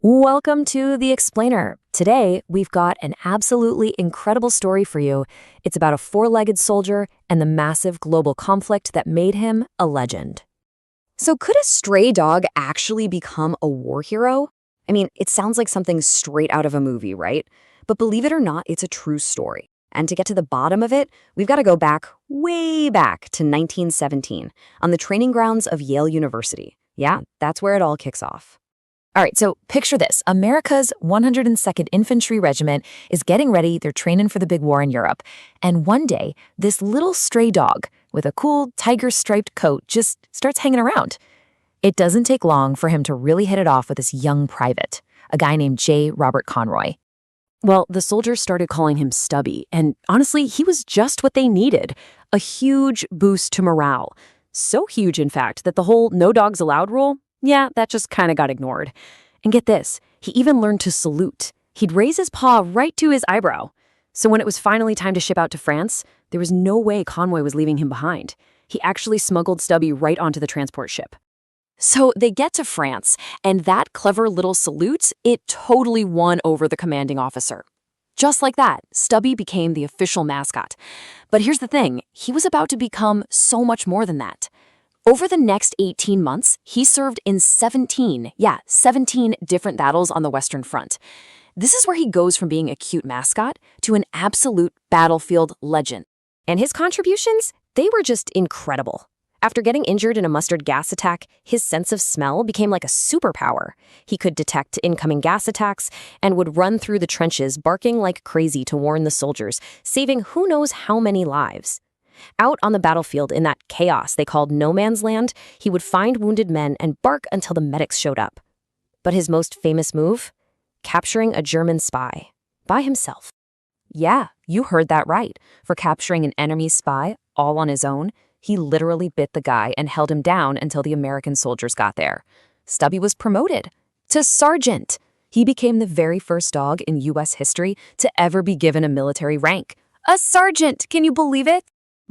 Welcome to The Explainer. Today, we've got an absolutely incredible story for you. It's about a four-legged soldier and the massive global conflict that made him a legend. So could a stray dog actually become a war hero? I mean, it sounds like something straight out of a movie, right? But believe it or not, it's a true story. And to get to the bottom of it, we've got to go back, way back to 1917, on the training grounds of Yale University. Yeah, that's where it all kicks off. All right, so picture this. America's 102nd Infantry Regiment is getting ready. They're training for the big war in Europe. And one day, this little stray dog with a cool tiger-striped coat just starts hanging around. It doesn't take long for him to really hit it off with this young private, a guy named J. Robert Conroy. Well, the soldiers started calling him Stubby, and honestly, he was just what they needed, a huge boost to morale. So huge, in fact, that the whole no dogs allowed rule, that just kind of got ignored. And get this, he even learned to salute. He'd raise his paw right to his eyebrow. So when it was finally time to ship out to France, there was no way Conroy was leaving him behind. He actually smuggled Stubby right onto the transport ship. So they get to France, and that clever little salute, it totally won over the commanding officer. Just like that, Stubby became the official mascot. But here's the thing, he was about to become so much more than that. Over the next 18 months, he served in 17 different battles on the Western Front. This is where he goes from being a cute mascot to an absolute battlefield legend. And his contributions, they were just incredible. After getting injured in a mustard gas attack, his sense of smell became like a superpower. He could detect incoming gas attacks and would run through the trenches barking like crazy to warn the soldiers, saving who knows how many lives. Out on the battlefield in that chaos they called no man's land, he would find wounded men and bark until the medics showed up. But his most famous move? Capturing a German spy. By himself. Yeah, you heard that right. For capturing an enemy spy all on his own, he literally bit the guy and held him down until the American soldiers got there. Stubby was promoted to sergeant. He became the very first dog in U.S. history to ever be given a military rank. A sergeant! Can you believe it?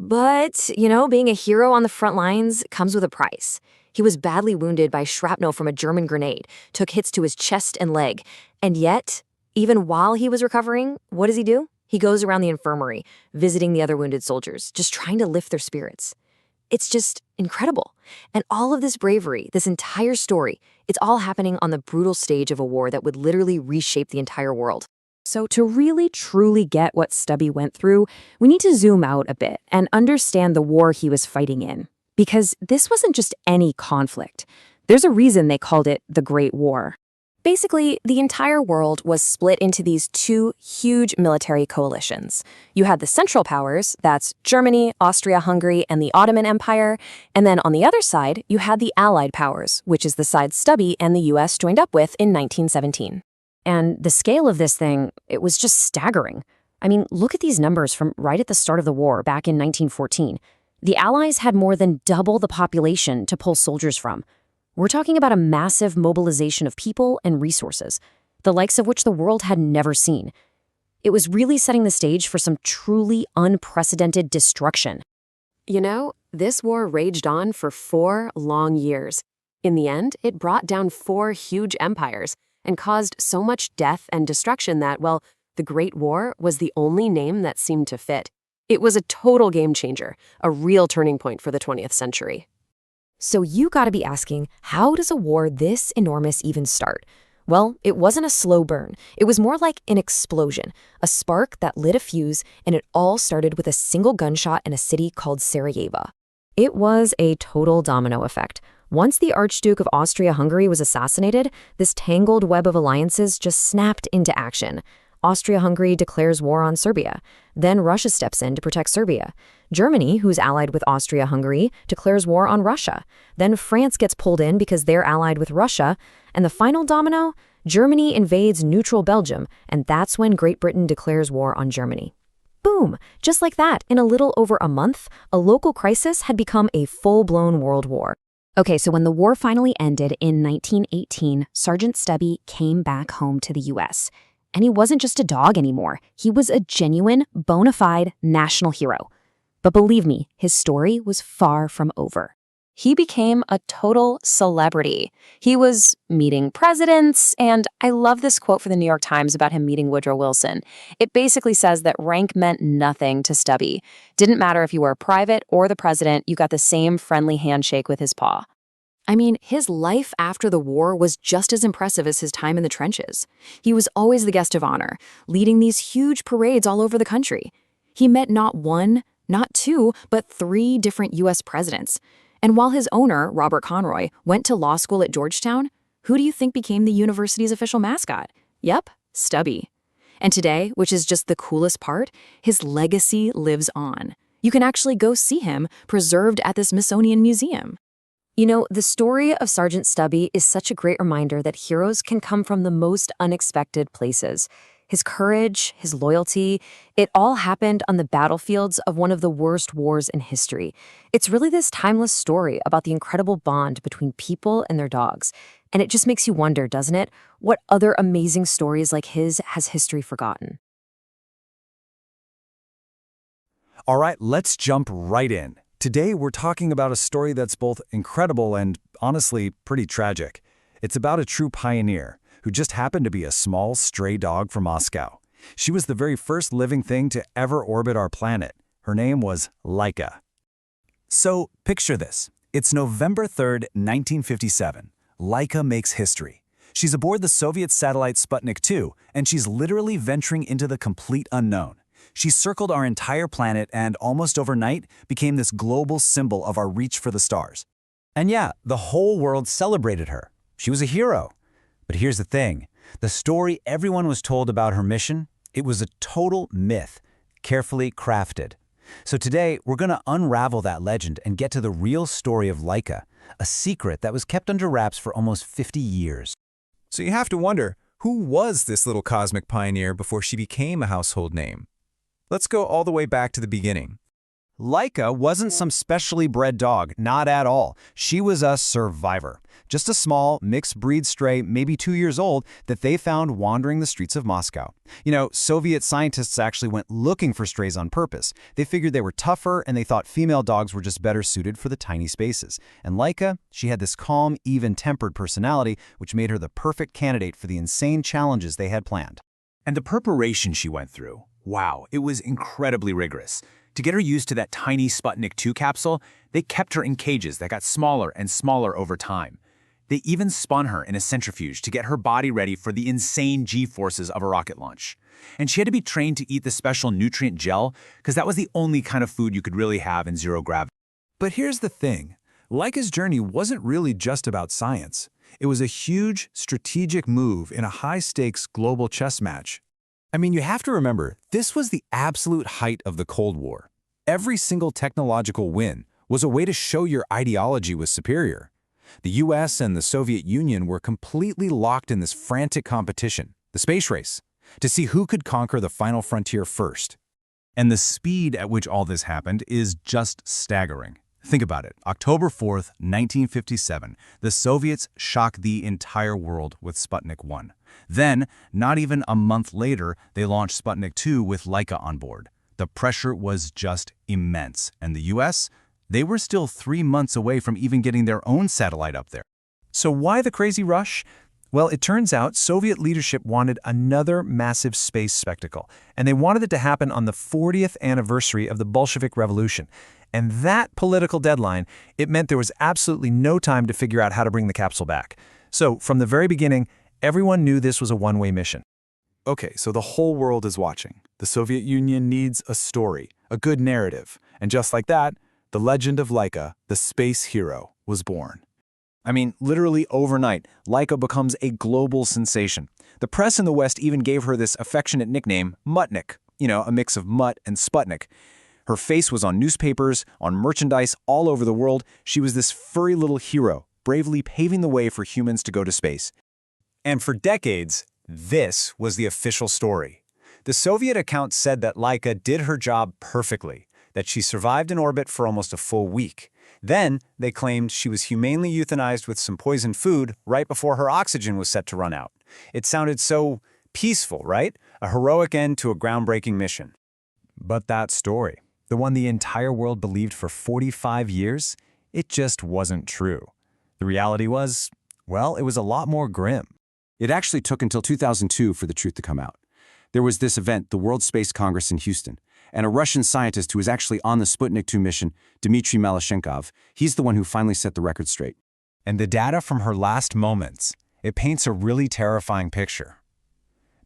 But, being a hero on the front lines comes with a price. He was badly wounded by shrapnel from a German grenade, took hits to his chest and leg. And yet, even while he was recovering, what does he do? He goes around the infirmary, visiting the other wounded soldiers, just trying to lift their spirits. It's just incredible. And all of this bravery, this entire story, it's all happening on the brutal stage of a war that would literally reshape the entire world. So to really truly get what Stubby went through, we need to zoom out a bit and understand the war he was fighting in. Because this wasn't just any conflict. There's a reason they called it the Great War. Basically, the entire world was split into these two huge military coalitions. You had the Central Powers, that's Germany, Austria-Hungary, and the Ottoman Empire. And then on the other side, you had the Allied Powers, which is the side Stubby and the US joined up with in 1917. And the scale of this thing, it was just staggering. I mean, look at these numbers from right at the start of the war back in 1914. The Allies had more than double the population to pull soldiers from. We're talking about a massive mobilization of people and resources, the likes of which the world had never seen. It was really setting the stage for some truly unprecedented destruction. This war raged on for 4 long years. In the end, it brought down 4 huge empires and caused so much death and destruction that, the Great War was the only name that seemed to fit. It was a total game changer, a real turning point for the 20th century. So you gotta be asking, how does a war this enormous even start? Well, it wasn't a slow burn. It was more like an explosion, a spark that lit a fuse, and it all started with a single gunshot in a city called Sarajevo. It was a total domino effect. Once the Archduke of Austria-Hungary was assassinated, this tangled web of alliances just snapped into action. Austria-Hungary declares war on Serbia. Then Russia steps in to protect Serbia. Germany, who's allied with Austria-Hungary, declares war on Russia. Then France gets pulled in because they're allied with Russia. And the final domino? Germany invades neutral Belgium, and that's when Great Britain declares war on Germany. Boom! Just like that, in a little over a month, a local crisis had become a full-blown world war. Okay, so when the war finally ended in 1918, Sergeant Stubby came back home to the U.S., and he wasn't just a dog anymore. He was a genuine, bona fide national hero. But believe me, his story was far from over. he became a total celebrity. He was meeting presidents, and I love this quote for the New York Times about him meeting Woodrow Wilson. It basically says that rank meant nothing to Stubby. Didn't matter if you were a private or the president, you got the same friendly handshake with his paw. I mean, his life after the war was just as impressive as his time in the trenches. He was always the guest of honor, leading these huge parades all over the country. He met not one, not two, but 3 different U.S. presidents. And while his owner, Robert Conroy, went to law school at Georgetown, who do you think became the university's official mascot? Yep, Stubby. And today, which is just the coolest part, his legacy lives on. You can actually go see him preserved at the Smithsonian Museum. You know, the story of Sergeant Stubby is such a great reminder that heroes can come from the most unexpected places. His courage, his loyalty, it all happened on the battlefields of one of the worst wars in history. It's really this timeless story about the incredible bond between people and their dogs. And it just makes you wonder, doesn't it? What other amazing stories like his has history forgotten? All right, let's jump right in. Today, we're talking about a story that's both incredible and, honestly, pretty tragic. It's about a true pioneer who just happened to be a small, stray dog from Moscow. She was the very first living thing to ever orbit our planet. Her name was Laika. So, picture this. It's November 3rd, 1957. Laika makes history. She's aboard the Soviet satellite Sputnik 2, and she's literally venturing into the complete unknown. She circled our entire planet and, almost overnight, became this global symbol of our reach for the stars. And yeah, the whole world celebrated her. She was a hero. But here's the thing. The story everyone was told about her mission, it was a total myth, carefully crafted. So today, we're going to unravel that legend and get to the real story of Laika, a secret that was kept under wraps for almost 50 years. So you have to wonder, who was this little cosmic pioneer before she became a household name? Let's go all the way back to the beginning. Laika wasn't some specially bred dog, not at all. She was a survivor. Just a small, mixed-breed stray, maybe 2 years old, that they found wandering the streets of Moscow. You know, Soviet scientists actually went looking for strays on purpose. They figured they were tougher, and they thought female dogs were just better suited for the tiny spaces. And Laika, she had this calm, even-tempered personality, which made her the perfect candidate for the insane challenges they had planned. And the preparation she went through, wow, it was incredibly rigorous. To get her used to that tiny Sputnik 2 capsule, they kept her in cages that got smaller and smaller over time. They even spun her in a centrifuge to get her body ready for the insane G-forces of a rocket launch. And she had to be trained to eat the special nutrient gel because that was the only kind of food you could really have in zero gravity. But here's the thing. Laika's journey wasn't really just about science. It was a huge, strategic move in a high-stakes global chess match. I mean, you have to remember, this was the absolute height of the Cold War. Every single technological win was a way to show your ideology was superior. The US and the Soviet Union were completely locked in this frantic competition, the space race, to see who could conquer the final frontier first. And the speed at which all this happened is just staggering. Think about it. October 4th, 1957, the Soviets shocked the entire world with Sputnik 1. Then, not even a month later, they launched Sputnik 2 with Laika on board. The pressure was just immense, and the US, they were still 3 months away from even getting their own satellite up there. So why the crazy rush? Well, it turns out Soviet leadership wanted another massive space spectacle, and they wanted it to happen on the 40th anniversary of the Bolshevik Revolution. And that political deadline, it meant there was absolutely no time to figure out how to bring the capsule back. So, from the very beginning, everyone knew this was a one-way mission. Okay, so the whole world is watching. The Soviet Union needs a story, a good narrative. And just like that, the legend of Laika, the space hero, was born. I mean, literally overnight, Laika becomes a global sensation. The press in the West even gave her this affectionate nickname, Muttnik, a mix of mutt and Sputnik. Her face was on newspapers, on merchandise all over the world. She was this furry little hero, bravely paving the way for humans to go to space. And for decades, this was the official story. The Soviet account said that Laika did her job perfectly, that she survived in orbit for almost a full week. Then, they claimed she was humanely euthanized with some poisoned food right before her oxygen was set to run out. It sounded so peaceful, right? A heroic end to a groundbreaking mission. But that story, the one the entire world believed for 45 years, It just wasn't true. The reality was, well, it was a lot more grim. It actually took until 2002 for the truth to come out. There was this event, the World Space Congress in Houston, and a Russian scientist who was actually on the Sputnik 2 mission, Dmitry Malyshenkov, he's the one who finally set the record straight. And the data from her last moments, it paints a really terrifying picture.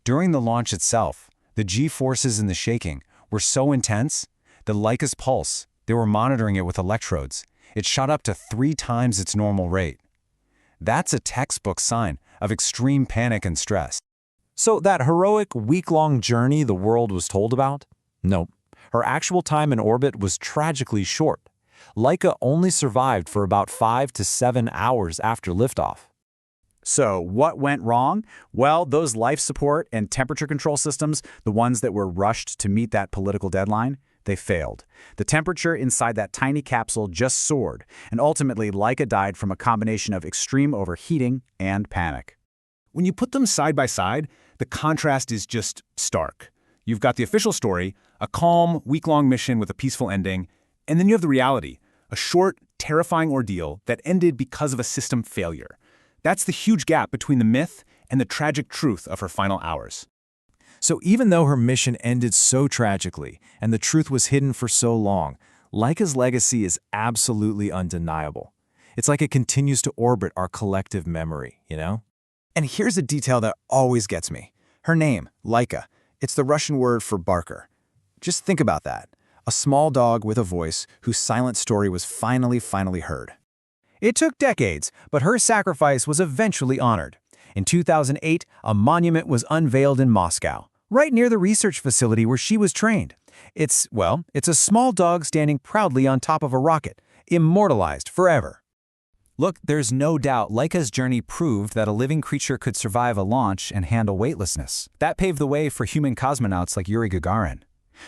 During the launch itself, the G-forces and the shaking were so intense, the Laika's pulse, they were monitoring it with electrodes. It shot up to 3 times its normal rate. That's a textbook sign of extreme panic and stress. So that heroic week-long journey the world was told about? Nope. Her actual time in orbit was tragically short. Laika only survived for about 5 to 7 hours after liftoff. So what went wrong? Well, those life support and temperature control systems, the ones that were rushed to meet that political deadline, they failed. The temperature inside that tiny capsule just soared, and ultimately Laika died from a combination of extreme overheating and panic. When you put them side by side, the contrast is just stark. You've got the official story, a calm, week-long mission with a peaceful ending, and then you have the reality, a short, terrifying ordeal that ended because of a system failure. That's the huge gap between the myth and the tragic truth of her final hours. So even though her mission ended so tragically and the truth was hidden for so long, Laika's legacy is absolutely undeniable. It's like it continues to orbit our collective memory, you know? And here's a detail that always gets me. Her name, Laika, it's the Russian word for barker. Just think about that. A small dog with a voice whose silent story was finally heard. It took decades, but her sacrifice was eventually honored. In 2008, a monument was unveiled in Moscow, right near the research facility where she was trained. It's a small dog standing proudly on top of a rocket, immortalized forever. Look, there's no doubt Laika's journey proved that a living creature could survive a launch and handle weightlessness. That paved the way for human cosmonauts like Yuri Gagarin.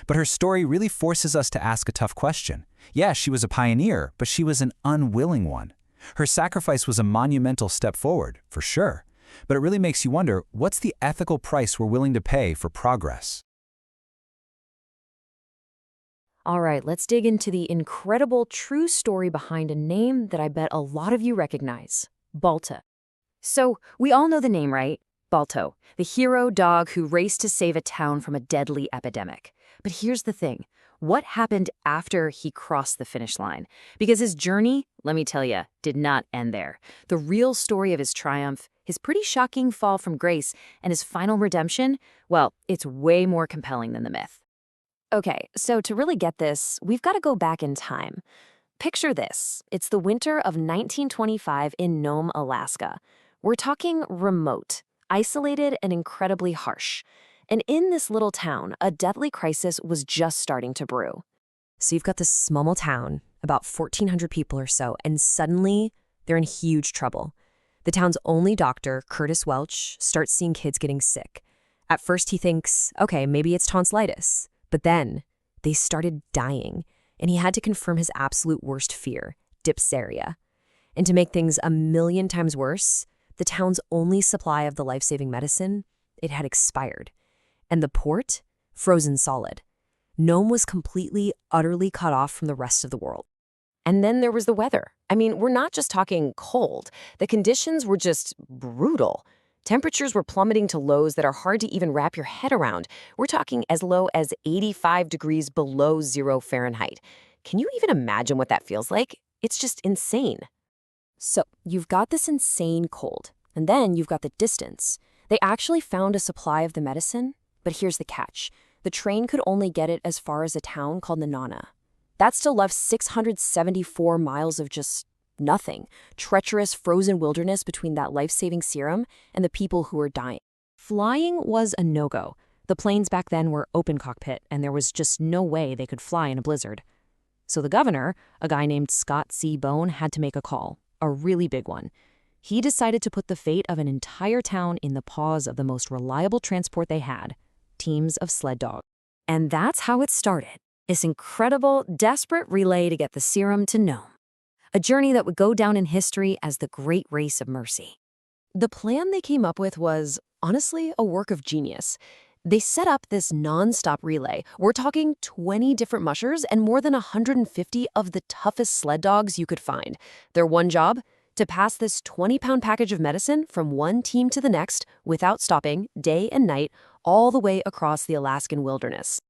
But her story really forces us to ask a tough question. Yeah, she was a pioneer, but she was an unwilling one. Her sacrifice was a monumental step forward, for sure. But it really makes you wonder, what's the ethical price we're willing to pay for progress? All right, let's dig into the incredible true story behind a name that I bet a lot of you recognize, Balto. So, we all know the name, right? Balto, the hero dog who raced to save a town from a deadly epidemic. But here's the thing. What happened after he crossed the finish line? Because his journey, let me tell you, did not end there. The real story of his triumph, his pretty shocking fall from grace, and his final redemption, well, it's way more compelling than the myth. Okay, so to really get this, we've got to go back in time. Picture this. It's the winter of 1925 in Nome, Alaska. We're talking remote, isolated, and incredibly harsh. And in this little town, a deadly crisis was just starting to brew. So you've got this small town, about 1,400 people or so, and suddenly they're in huge trouble. The town's only doctor, Curtis Welch, starts seeing kids getting sick. At first he thinks, okay, maybe it's tonsillitis. But then they started dying, and he had to confirm his absolute worst fear, diphtheria. And to make things 1,000,000 times worse, the town's only supply of the life-saving medicine, it had expired. And the port, frozen solid. Nome was completely, utterly cut off from the rest of the world. And then there was the weather. I mean, we're not just talking cold. The conditions were just brutal. Temperatures were plummeting to lows that are hard to even wrap your head around. We're talking as low as 85 degrees below 0 Fahrenheit. Can you even imagine what that feels like? It's just insane. So you've got this insane cold, and then you've got the distance. They actually found a supply of the medicine, but here's the catch. The train could only get it as far as a town called Nenana. That still left 674 miles of just nothing. Treacherous frozen wilderness between that life-saving serum and the people who were dying. Flying was a no-go. The planes back then were open cockpit, and there was just no way they could fly in a blizzard. So the governor, a guy named Scott C. Bone, had to make a call, a really big one. He decided to put the fate of an entire town in the paws of the most reliable transport they had, teams of sled dogs. And that's how it started, this incredible, desperate relay to get the serum to Nome. A journey that would go down in history as the Great Race of Mercy. The plan they came up with was, honestly, a work of genius. They set up this non-stop relay. We're talking 20 different mushers and more than 150 of the toughest sled dogs you could find. Their one job? To pass this 20-pound package of medicine from one team to the next without stopping, day and night, all the way across the Alaskan wilderness.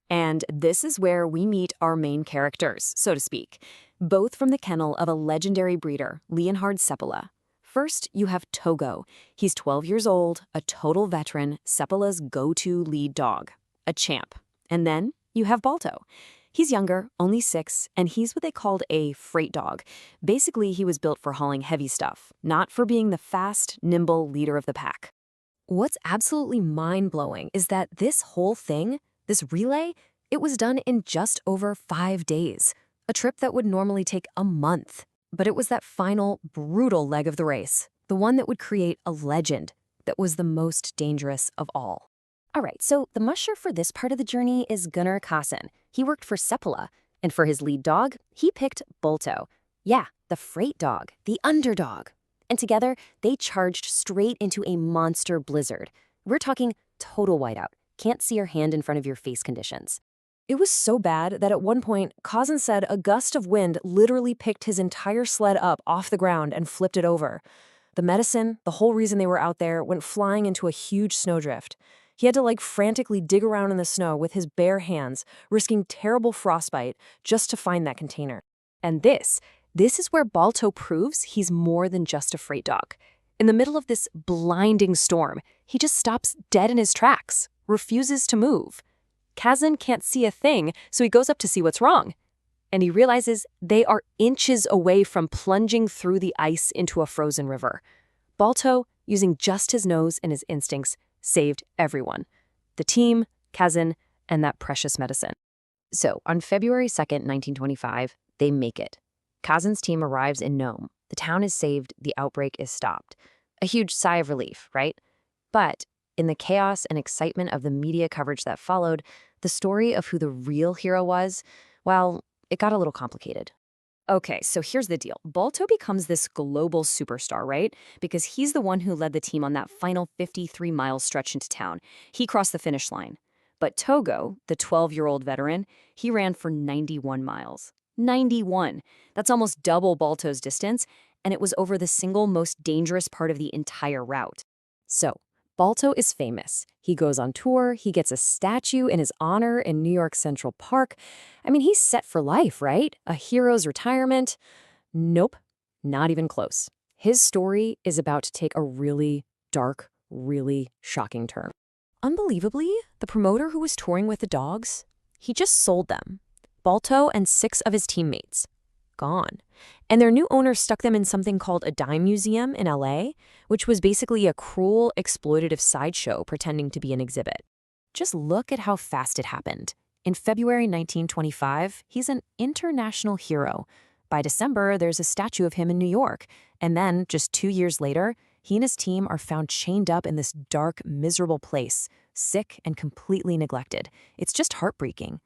And this is where we meet our main characters, so to speak, both from the kennel of a legendary breeder, Leonhard Seppala. First, you have Togo. He's 12 years old, a total veteran, Seppala's go-to lead dog, a champ. And then you have Balto. He's younger, only 6, and he's what they called a freight dog. Basically, he was built for hauling heavy stuff, not for being the fast, nimble leader of the pack. What's absolutely mind-blowing is that this whole thing, this relay, it was done in just over 5 days, a trip that would normally take a month. But it was that final, brutal leg of the race, the one that would create a legend, that was the most dangerous of all. All right, so the musher for this part of the journey is Gunnar Kaasen. He worked for Seppala, and for his lead dog, he picked Balto. Yeah, the freight dog, the underdog. And together, they charged straight into a monster blizzard. We're talking total whiteout, can't see your hand in front of your face conditions. It was so bad that at one point, Kaasen said a gust of wind literally picked his entire sled up off the ground and flipped it over. The medicine, the whole reason they were out there, went flying into a huge snowdrift. He had to frantically dig around in the snow with his bare hands, risking terrible frostbite just to find that container. And this is where Balto proves he's more than just a freight dog. In the middle of this blinding storm, he just stops dead in his tracks, refuses to move. Kaasen can't see a thing, so he goes up to see what's wrong. And he realizes they are inches away from plunging through the ice into a frozen river. Balto, using just his nose and his instincts, saved everyone. The team, Kaasen, and that precious medicine. So, on February 2nd, 1925, they make it. Kaasen's team arrives in Nome. The town is saved, the outbreak is stopped. A huge sigh of relief, right? But in the chaos and excitement of the media coverage that followed, the story of who the real hero was, well, it got a little complicated. Okay, so here's the deal. Balto becomes this global superstar, right? Because he's the one who led the team on that final 53-mile stretch into town. He crossed the finish line. But Togo, the 12-year-old veteran, he ran for 91 miles. 91! That's almost double Balto's distance, and it was over the single most dangerous part of the entire route. So, Balto is famous. He goes on tour, he gets a statue in his honor in New York Central Park. I mean, he's set for life, right? A hero's retirement. Nope, not even close. His story is about to take a really dark, really shocking turn. Unbelievably, the promoter who was touring with the dogs, he just sold them. Balto and 6 of his teammates. Gone. And their new owner stuck them in something called a dime museum in LA, which was basically a cruel, exploitative sideshow pretending to be an exhibit. Just look at how fast it happened. In February 1925, he's an international hero. By December, there's a statue of him in New York. And then, just 2 years later, he and his team are found chained up in this dark, miserable place, sick and completely neglected. It's just heartbreaking.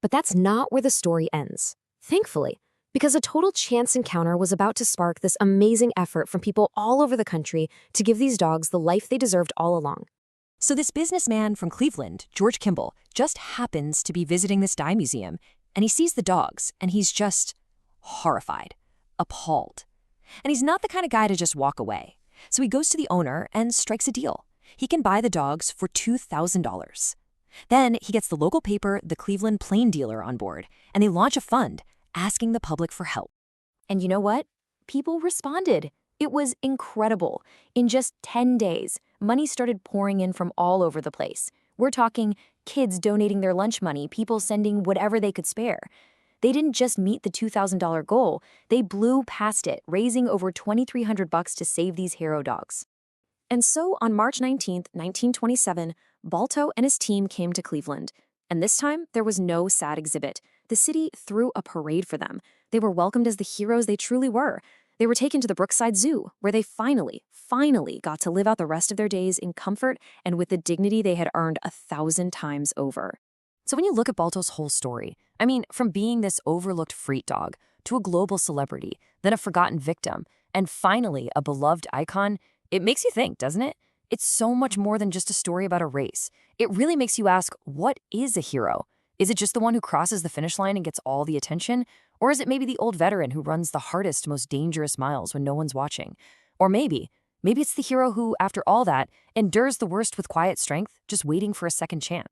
But that's not where the story ends. Thankfully, because a total chance encounter was about to spark this amazing effort from people all over the country to give these dogs the life they deserved all along. So this businessman from Cleveland, George Kimball, just happens to be visiting this dime museum, and he sees the dogs, and he's just horrified, appalled. And he's not the kind of guy to just walk away. So he goes to the owner and strikes a deal. He can buy the dogs for $2,000. Then he gets the local paper, the Cleveland Plain Dealer, on board, and they launch a fund asking the public for help. And you know what? People responded. It was incredible. In just 10 days, money started pouring in from all over the place. We're talking kids donating their lunch money, people sending whatever they could spare. They didn't just meet the $2,000 goal, they blew past it, raising over $2,300 to save these hero dogs. And so on March 19th, 1927, Balto and his team came to Cleveland. And this time, there was no sad exhibit. The city threw a parade for them. They were welcomed as the heroes they truly were. They were taken to the Brookside Zoo, where they finally got to live out the rest of their days in comfort and with the dignity they had earned 1,000 times over. So when you look at Balto's whole story, I mean, from being this overlooked freight dog to a global celebrity, then a forgotten victim, and finally a beloved icon, it makes you think, doesn't it? It's so much more than just a story about a race. It really makes you ask, what is a hero? Is it just the one who crosses the finish line and gets all the attention? Or is it maybe the old veteran who runs the hardest, most dangerous miles when no one's watching? Or maybe it's the hero who, after all that, endures the worst with quiet strength, just waiting for a second chance.